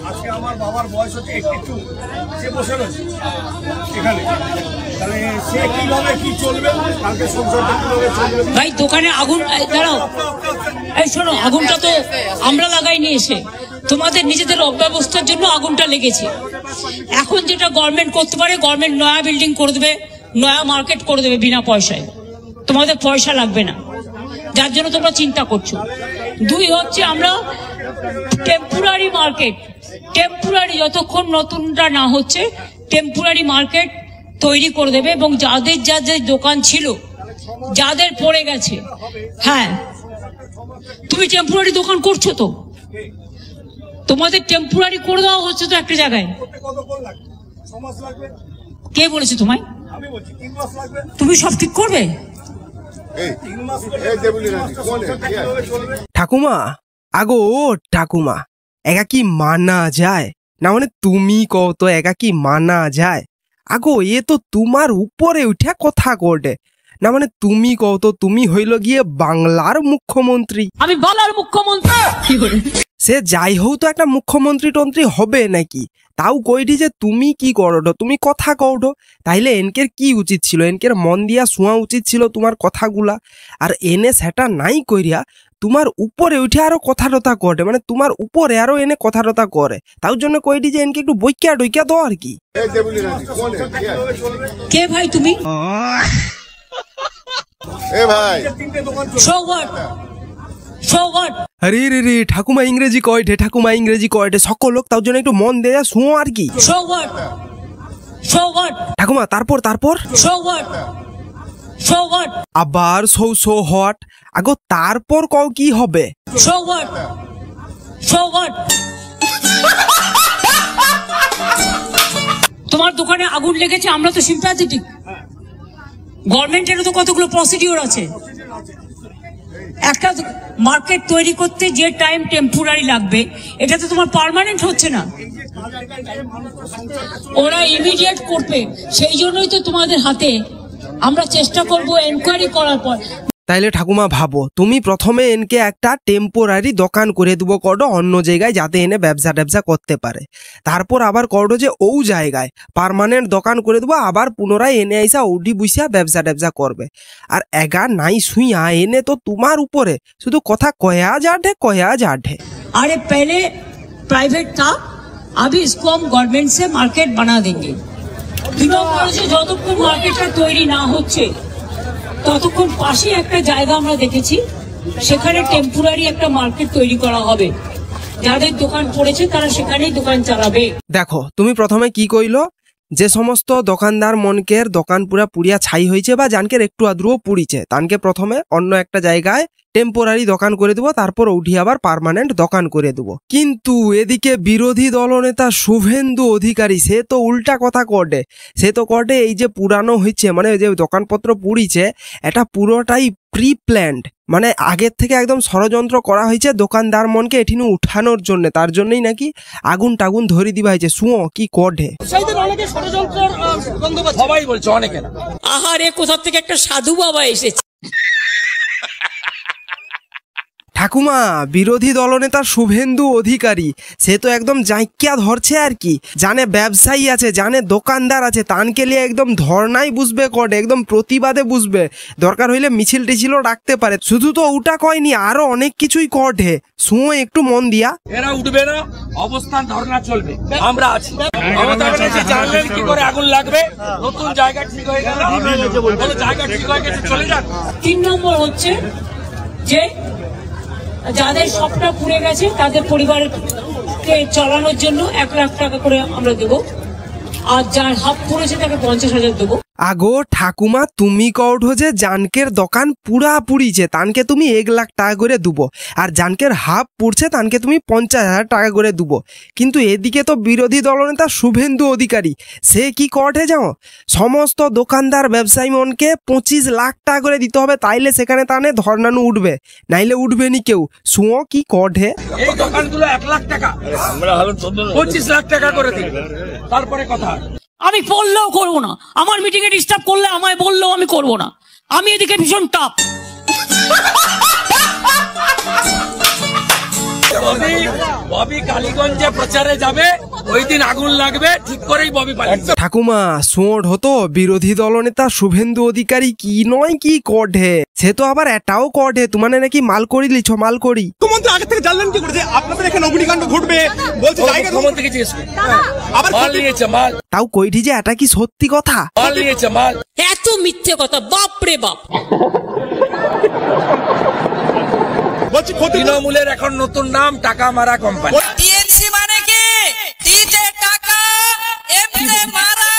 আজকে আমার বাবার বয়স হচ্ছে 82, সে বসে রয়েছে এখানে, তাহলে সে কিভাবে কি চলবে, কালকে সংসারটা কিভাবে চলবে? ভাই দোকানে আগুন, দাঁড়াও, এই শোনো, আগুনটা তো আমরা লাগাইনি, এসে তোমাদের নিজেদের অব্যবস্থার জন্য আগুনটা লেগেছে। এখন যেটা গভর্নমেন্ট করতে পারে, গভর্নমেন্ট নয়া বিল্ডিং করে দেবে, নয়া মার্কেট করে দেবে বিনা পয়সায়, তোমাদের পয়সা লাগবে না, যার জন্য তোমরা চিন্তা করছো। দুই হচ্ছে আমরা টেম্পোরারি মার্কেট, টেম্পোরারি যতক্ষণ নতুনটা না হচ্ছে টেম্পোরারি মার্কেট তৈরি করে দেবে, এবং যাদের যাদের দোকান ছিল, যাদের পড়ে গেছে, হ্যাঁ তুমি টেম্পোরারি দোকান করছো তো, তোমাদের টেম্পোরারি করে দেওয়া হচ্ছে তো একটা জায়গায়। কে বলেছে তোমায়? তুমি সব ঠিক করবে? ঠাকুমা, আগো ঠাকুমা, একা কি মানা যায় না? মানে তুমি কও তো একা কি মানা যায়? আগো এ তো তোমার উপরে উঠে কথা করবে না, মানে তুমি কও তো, তুমি হইল গিয়ে বাংলার মুখ্যমন্ত্রী। আমি বাংলার মুখ্যমন্ত্রী? সে যাই হোক তো একটা মুখ্যমন্ত্রী টন্ত্রী হবে নাকি? তাও কইটি যে তুমি কি করো, তুমি কথা কওটো, তাইলে এনকের কি উচিত ছিল? এনকের মন দিয়া শোয়া উচিত ছিল তোমার কথাগুলা, আর এনে সেটা নাই করিয়া তোমার উপরে উঠে আরো কথা টথা করে, মানে তোমার উপরে আরো এনে কথা টথা করে। তার জন্য কইটি যে এনকে একটু বইকা ডইকা দাও আর কি। কে ভাই তুমি? এ ভাই, আরে রে রে, ঠাকুমা ইংরেজি কয়টে, ঠাকুমা ইংরেজি কয়টে, সকল লোক তার জন্য একটু মন দেয়া শুনো আর কি। ঠাকুমা তারপর তারপর আবার সৌ হট, আগো তারপর কও কি হবে? তোমার দোকানে আগুন লেগেছে, আমরা তো সিম্প্যাথেটিক, গভর্নমেন্টেরও তো কতগুলো প্রসিডিওর আছে। একটা মার্কেট তৈরি করতে যে টাইম টেম্পোরারি লাগবে, এটা তো তোমার পার্মানেন্ট হচ্ছে না, ওরা ইমিডিয়েট করবে, সেই জন্যই তো তোমাদের হাতে। আমরা চেষ্টা করব এনকোয়ারি করার পর। তাইলে ঠাকুমা ভাবো, তুমি প্রথমে এনকে একটা টেম্পোরারি দোকান করে দেবো করো অন্য জায়গায়, যাতে এনে ব্যবসা ট্যাবসা করতে পারে। তারপর আবার করো যে ও জায়গায় পার্মানেন্ট দোকান করে দেবো, আবার পুনরায় এনে আইসা ওডি বুঝিয়া ব্যবসা ট্যাবসা করবে। আর এগা নাই শুইয়া এনে তো তোমার উপরে শুধু কথা কয়া যাঠে কয়া যাঠে। अरे पहले प्राइवेट था, अभी इसको हम गवर्नमेंट से मार्केट बना देंगे। যতক্ষণ মার্কেটটা তৈরি না হচ্ছে ততক্ষণ পাশে একটা জায়গা আমরা দেখেছি, সেখানে টেম্পোরারি একটা মার্কেট তৈরি করা হবে, যাদের দোকান পড়েছে তারা সেখানেই দোকান চালাবে। দেখো তুমি প্রথমে কি কইলো, যে সমস্ত দোকানদার মনকের দোকান পুরা পুড়িয়া ছাই হয়েছে বা জানকের একটু আদ্রুও পুড়িছে, তানকে প্রথমে অন্য একটা জায়গায় টেম্পোরারি দোকান করে দেবো, তারপর উঠি আবার পার্মানেন্ট দোকান করে দেবো। কিন্তু এদিকে বিরোধী দলনেতা শুভেন্দু অধিকারী সে তো উল্টা কথা করে, সে তো করে এই যে পুরানো হয়েছে, মানে যে দোকানপত্র পুড়িছে, এটা পুরোটাই প্রি প্ল্যান্ড, মানে আগের থেকে একদম ষড়যন্ত্র করা হয়েছে দোকানদার মনকে এঠিনু উঠানোর জন্য, তার জন্যই নাকি আগুন টাগুন ধরি দিবা হয়েছে। শুও কি করে সবাই বলছে, অনেকে না। আহারে কোথা থেকে একটা সাধু বাবা এসেছে। ঠাকুমা, বিরোধী দলনেতা শুভেন্দু অধিকারী সে তো একদম জাঁকিয়া ধরছে আর কি, জানে ব্যবসায়ী আছে, জানে দোকানদার আছে, তানকে লিয়ে একদম ধর্নাই বুঝবে করে, একদম প্রতিবাদে বুঝবে, দরকার হইলে মিছিল টিছিলও ডাকতে পারে। শুধু তো ওটা কয়নি, আরো অনেক কিছুই করে, শুনো একটু মন দিয়া। এরা উঠবে না, অবস্থান ধর্না চলবে, আমরা আছি। জানলেন কি করে আগুন লাগবে, নতুন জায়গা ঠিক হয়ে গেল, জায়গা ঠিক হয়ে গেছে, চলে যান। 3 নম্বর হচ্ছে যে যাদের সবটা পুড়ে গেছে তাদের পরিবারকে চালানোর জন্য 1 লাখ টাকা করে আমরা দেবো, আর যার হাফ পুড়েছে তাকে 50,000 দেবো। আগো ঠাকুমা, তুমি কওঠো যে জানকের দোকান পুরা পুড়িছে, তানকে তুমি 1 লাখ টাকা করে দেবো, আর জানকের হাফ পুড়ছে তানকে তুমি 50,000 টাকা করে দেবো। কিন্তু এদিকে তো বিরোধী দলনেতা শুভেন্দু অধিকারী সে কি কটে যাও, সমস্ত দোকানদার ব্যবসায়ী মনকে 25 লাখ টাকা করে দিতে হবে, তাইলে সেখানে তানে ধর্নানু উঠবে, নাইলে উঠবে নি কেউ। শুও কি কটে, এই দোকানগুলো 1 লাখ টাকা, 25 লাখ টাকা করে দিন, তারপরে কথা। আমি বললেও করবো না, আমার মিটিং এ ডিস্টার্ব করলে আমায় বললেও আমি করবো না, আমি এদিকে ভীষণ টাপ। ববি কালীগঞ্জে প্রচারে যাবে, ওই দিন আগুন লাগবে, ঠিক করেই ববি পালিয়ে। ঠাকুমা সোঁট হতো বিরোধী দলনেতা শুভেন্দু অধিকারী কি নয় কি কঢে, সে তো আবার এটাও কঢে তোমানে নাকি মাল করি লিছ মাল করি। মুখ্যমন্ত্রী আগে থেকে জানলেন কি করে যে আপনাদের এখানে অগ্নিকাণ্ড ঘটবে? বলছে জায়গা মুখ্যমন্ত্রীকে জিজ্ঞেস করুন। আবার মাল নিয়েছে, মাল তাও কইটি যে এটা কি সত্যি কথা? মাল নিয়েছে, মাল। এত মিথ্যে কথা, বাপরে বাপ। বলছি ক্ষতি তৃণমূলের এখন নতুন নাম টাকা মারা কোম্পানি। টিএনসি মানে কি? টিতে টাকা, এমতে মারা,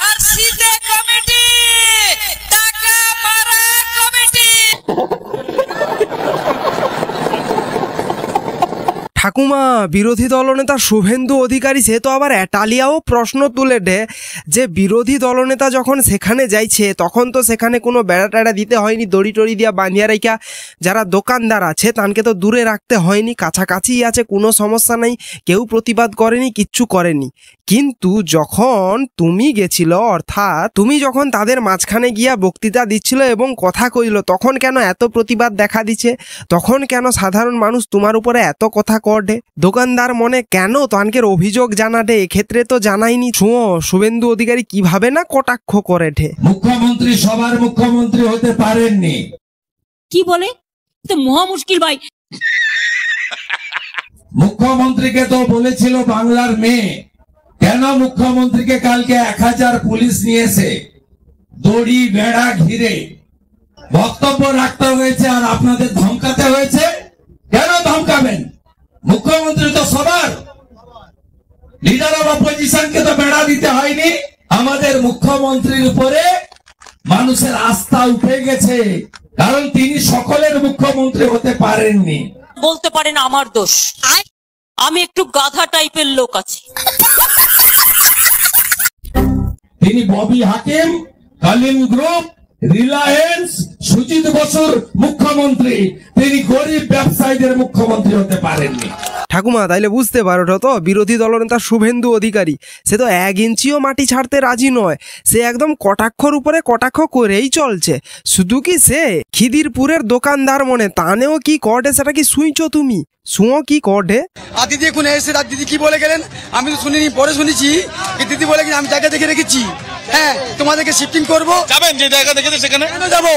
আর সিতে কমিটি। টাকা মারা কমিটি। ঠাকুমা বিরোধী দলনেতা শুভেন্দু অধিকারী সে তো আবার এটালিয়াও প্রশ্ন তুলে দে যে বিরোধী দলনেতা যখন সেখানে যাইছে তখন তো সেখানে কোনো বেড়া টেড়া দিতে হয়নি, দড়ি টড়ি দিয়া বাঁধিয়া রাখা যারা দোকানদার আছে তানকে তো দূরে রাখতে হয়নি, কাছাকাছি আছে, কোনো সমস্যা নেই, কেউ প্রতিবাদ করেনি, কিচ্ছু করেনি। কিন্তু যখন তুমি গেছিল, অর্থাৎ তুমি যখন তাদের মাঝখানে গিয়া বক্তৃতা দিচ্ছিল এবং কথা কইল, তখন কেন এত প্রতিবাদ দেখা দিচ্ছে? তখন কেন সাধারণ মানুষ তোমার উপরে এত কথা কডে? দোকানদার মনে কেন তানকের অভিযোগ জানাটে? এক্ষেত্রে তো জানাইনি। শুনো শুভেন্দু অধিকারী কিভাবে না কটাক্ষ করে ঠে। মুখ্যমন্ত্রী সবার মুখ্যমন্ত্রী হতে পারেননি। কি বলে? তো মহা মুশকিল ভাই। মুখ্যমন্ত্রীকে তো বলেছিল বাংলার মেয়ে, কেন মুখ্যমন্ত্রীকে কালকে 1000 পুলিশ নিয়েছে, দড়ি বেড়া ঘিরে বক্তব্য রাখতে হয়েছে আর আপনাদের ধমকাতে হয়েছে? কেন ধমকাবেন? মুখ্যমন্ত্রী তো সবার, লিডার অফ অপোজিশনকে তো বেড়া দিতে হয়নি। আমাদের মুখ্যমন্ত্রীর উপরে মানুষের আস্থা উঠে গেছে, কারণ তিনি সকলের মুখ্যমন্ত্রী হতে পারেননি। বলতে পারেন আমার দোষ, আমি একটু গাধা টাইপের লোক আছি। তিনি ববি হাকিম, কালিম গ্রুপ, রিলায়েন্স, সুজিত বসুর মুখ্যমন্ত্রী, তিনি গরিব ব্যবসায়ীদের মুখ্যমন্ত্রী হতে পারেননি। ঠাকুমা তাইলে বুঝতে পারো তো বিরোধী দলনেতা শুভেন্দু অধিকারী সে তো 1 ইঞ্চিও মাটি ছাড়তে রাজি নয়, সে একদম কটাক্ষর উপরে কটাক্ষ করেই চলছে। শুধু কি সে খিদিরপুরের দোকানদার মনে তানেও কি কটে সেটা কি শুইছো তুমি? শুও কি কটে? আর দিদি এখন এসে দিদি কি বলে গেলেন আমি তো শুনিনি, পরে শুনেছি দিদি বলে গেলেন আমি জায়গা দেখে রেখেছি, হ্যাঁ তোমাদেরকে শিফটিং করবো। যাবেন যে জায়গা দেখেছে সেখানে কেন যাবো?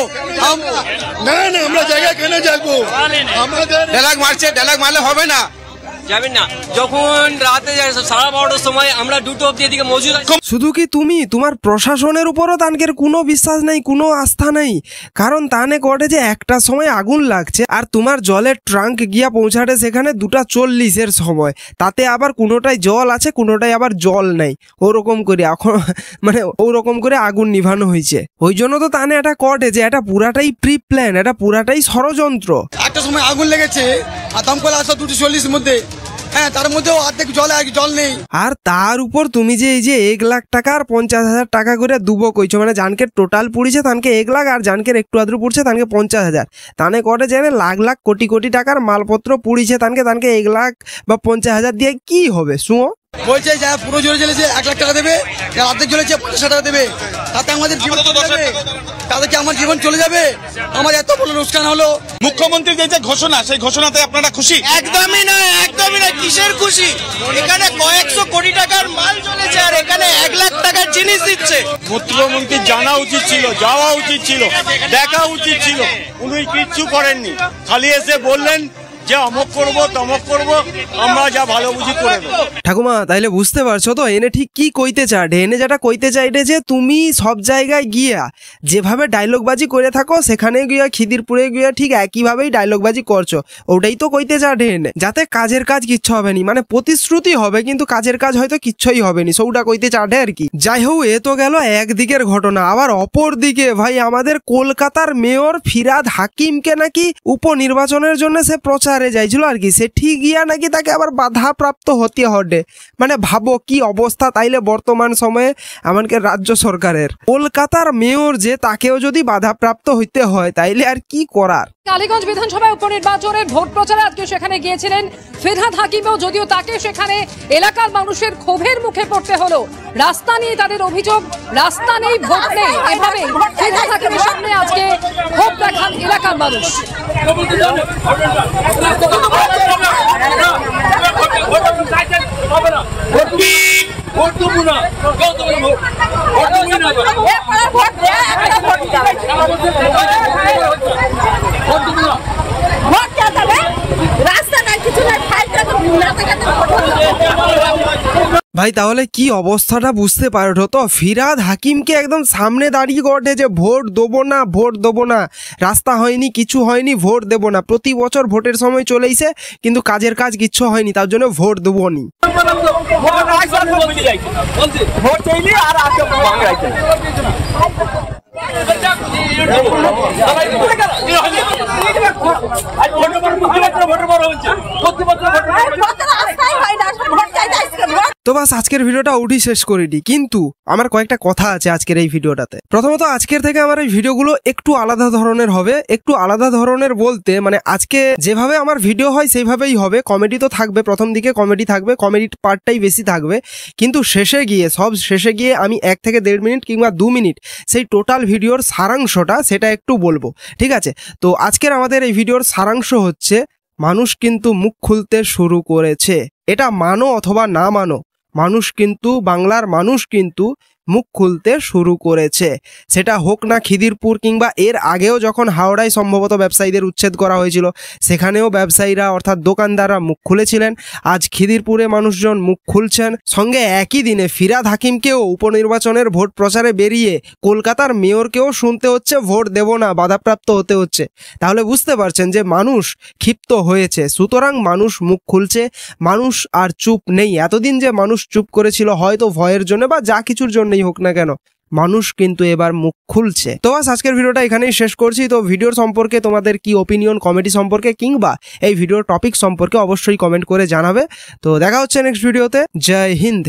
না না আমরা জায়গা কেন যাবো? আমাদের ডায়লগ মারছে, ডায়লগ মারলে হবে না। যাবেন না, যখন রাতে 12:30টার সময় আমরা 2টো অবধি এদিকে মজুদ আছি। শুধু কি তুমি, তোমার প্রশাসনের উপরও তানকের কোনো বিশ্বাস নেই, কোনো আস্থা নেই। কারণ তানে কটে যে 1টার সময় আগুন লাগছে আর তোমার জলের ট্রাঙ্ক গিয়া পৌঁছাতে সেখানে 2:40-এর সময়, তাতে আবার কোনোটাই জল আছে কোনোটাই আবার জল নেই, ওরকম করে এখন মানে ওরকম করে আগুন নিভানো হয়েছে। ওই জন্য তো তানে এটা কটে যে এটা পুরাটাই প্রি প্ল্যান, এটা পুরাটাই ষড়যন্ত্র। 1টার সময় আগুন লেগেছে আর দমকল আসা 2:40-এর মধ্যে, হ্যাঁ তার মধ্যেও অর্ধেক জল আর জল নেই। আর তার উপর তুমি যে এই যে 1 লাখ টাকা আর 50,000 টাকা করে দুবো কইছো, মানে জানকে টোটাল পুড়িছে তানকে 1 লাখ আর জানকে একটু আদ্রু পুড়ছে তানকে 50,000, তানে কটে জেনে লাখ লাখ কোটি কোটি টাকার মালপত্র পুড়িছে তানকে 1 লাখ বা 50,000 দিয়ে কি হবে? শুনো বলছে যা পুরো জলে জ্বলেছে 1 লাখ টাকা দেবে, অর্ধেক জ্বলেছে 50 টাকা দেবে, তাতে আমাদের জীবন চলে যাবে, তাতে কি আমার জীবন চলে যাবে? আমার এত বড় লোকসান হলো। মুখ্যমন্ত্রীর যে ঘোষণা, সেই ঘোষণাতে আপনারা খুশি? একদমই না, একদমই না। কিসের খুশি? এখানে কয়েকশো কোটি টাকার মাল চলেছে আর এখানে 1 লাখ টাকার জিনিস দিচ্ছে। মুখ্যমন্ত্রী জানা উচিত ছিল, যাওয়া উচিত ছিল, দেখা উচিত ছিল, উনি কিচ্ছু করেননি, খালি এসে বললেন যে অমক করবো তমক করবো, আমরা যা ভালো বুঝি করে দেবো। ঠাকুমা তাইলে বুঝতে পারছো তো এনে ঠিক কি কইতে চাটে? এনে যেটা কইতে চাইটে যে তুমি সব জায়গায় গিয়া যেভাবে ডায়লগবাজি করে থাকো সেখানে গিয়া খিদিরপুরে গিয়া ঠিক একইভাবেই ডায়লগবাজি করছো, ওটাই তো কইতে চাটে এনে, যাতে কাজের কাজ কিচ্ছু হবে নি, মানে প্রতিশ্রুতি হবে কিন্তু কাজের কাজ হয়তো কিচ্ছুই হবে নি, সৌটা কইতে চাটে আর কি। যাই হোক এ তো গেল একদিকের ঘটনা, আবার অপর দিকে ভাই আমাদের কলকাতার মেয়র ফিরহাদ হাকিমকে নাকি উপনির্বাচনের জন্য সে প্রচার যাইছিল আর কি, সে ঠিক গিয়া নাকি তাকে আবার বাধা প্রাপ্ত হতে হবে। মানে ভাবো কি অবস্থা তাইলে বর্তমান সময়ে আমাদের রাজ্য সরকারের। কলকাতার মেয়র যে তাকেও যদি বাধা প্রাপ্ত হইতে হয় তাইলে আর কি করার। কালীগঞ্জ বিধানসভা উপনির্বাচনের ভোট প্রচারে আজকে সেখানে গিয়েছিলেন ফিরহাদ হাকিমও, যদিও তাকে সেখানে এলাকার মানুষের ক্ষোভের মুখে পড়তে হলো। রাস্তা নিয়ে তাদের অভিযোগ, রাস্তা নেই, ভোট নেই, এভাবে ফিরহাদ হাকিমের সামনে আজকে ক্ষোভ দেখান এলাকার মানুষ। হবে না, ভোট দেবো না, কেউ দেবো না, ভোট দেবো না, ভোট দেবো না। ভাই তাহলে কি অবস্থাটা বুঝতে পারো তো, ফিরহাদ হাকিমকে একদম সামনে দাঁড়িয়ে গড়ে যে ভোট দেবো না, ভোট দেবো না, রাস্তা হয়নি, কিছু হয়নি, ভোট দেবো না। প্রতি বছর ভোটের সময় চলেইছে কিন্তু কাজের কাজ কিচ্ছু হয়নি, তার জন্য ভোট দেবো নি। তো বাস আজকের ভিডিওটা উঠি শেষ করে দিই, কিন্তু আমার কয়েকটা কথা আছে আজকের এই ভিডিওটাতে। প্রথমত আজকের থেকে আমার এই ভিডিওগুলো একটু আলাদা ধরনের হবে। একটু আলাদা ধরনের বলতে মানে আজকে যেভাবে আমার ভিডিও হয় সেইভাবেই হবে। কমেডি তো থাকবে, প্রথম দিকে কমেডি থাকবে, কমেডি পার্টটাই বেশি থাকবে, কিন্তু শেষে গিয়ে আমি 1 থেকে 1.5 মিনিট কিংবা 2 মিনিট সেই টোটাল ভিডিওর সারাংশটা সেটা একটু বলবো, ঠিক আছে? তো আজকের আমাদের এই ভিডিওর সারাংশ হচ্ছে, মানুষ কিন্তু মুখ খুলতে শুরু করেছে। এটা মানো অথবা না মানো, মানুষ কিন্তু, বাংলার মানুষ কিন্তু মুখ খুলতে শুরু করেছে। সেটা হোক না খিদিরপুর, কিংবা এর আগেও যখন হাওড়ায় সম্ভবত ব্যবসায়ীদের উচ্ছেদ করা হয়েছিল সেখানেও ব্যবসায়ীরা অর্থাৎ দোকানদাররা মুখ খুলেছিলেন। আজ খিদিরপুরে মানুষজন মুখ খুলছেন। সঙ্গে একই দিনে ফিরহাদ হাকিমকেও উপনির্বাচনের ভোট প্রচারে বেরিয়ে কলকাতার মেয়রকেও শুনতে হচ্ছে ভোট দেব না, বাধাপ্রাপ্ত হতে হচ্ছে। তাহলে বুঝতে পারছেন যে মানুষ ক্ষিপ্ত হয়েছে। সুতরাং মানুষ মুখ খুলছে, মানুষ আর চুপ নেই। এতদিন যে মানুষ চুপ করেছিল হয়তো ভয়ের জন্য বা যা কিছুর জন্যই হোক না কেন, মানুষ কিন্তু এবার মুখ খুলছে। তো বাস আজকের ভিডিওটা এখানেই শেষ করছি। তো ভিডিওর সম্পর্কে তোমাদের কি ওপিনিয়ন, কমেডি সম্পর্কে কিংবা এই ভিডিওর টপিক সম্পর্কে অবশ্যই কমেন্ট করে জানাবে। তো দেখা হচ্ছে নেক্সট ভিডিওতে। জয় হিন্দ।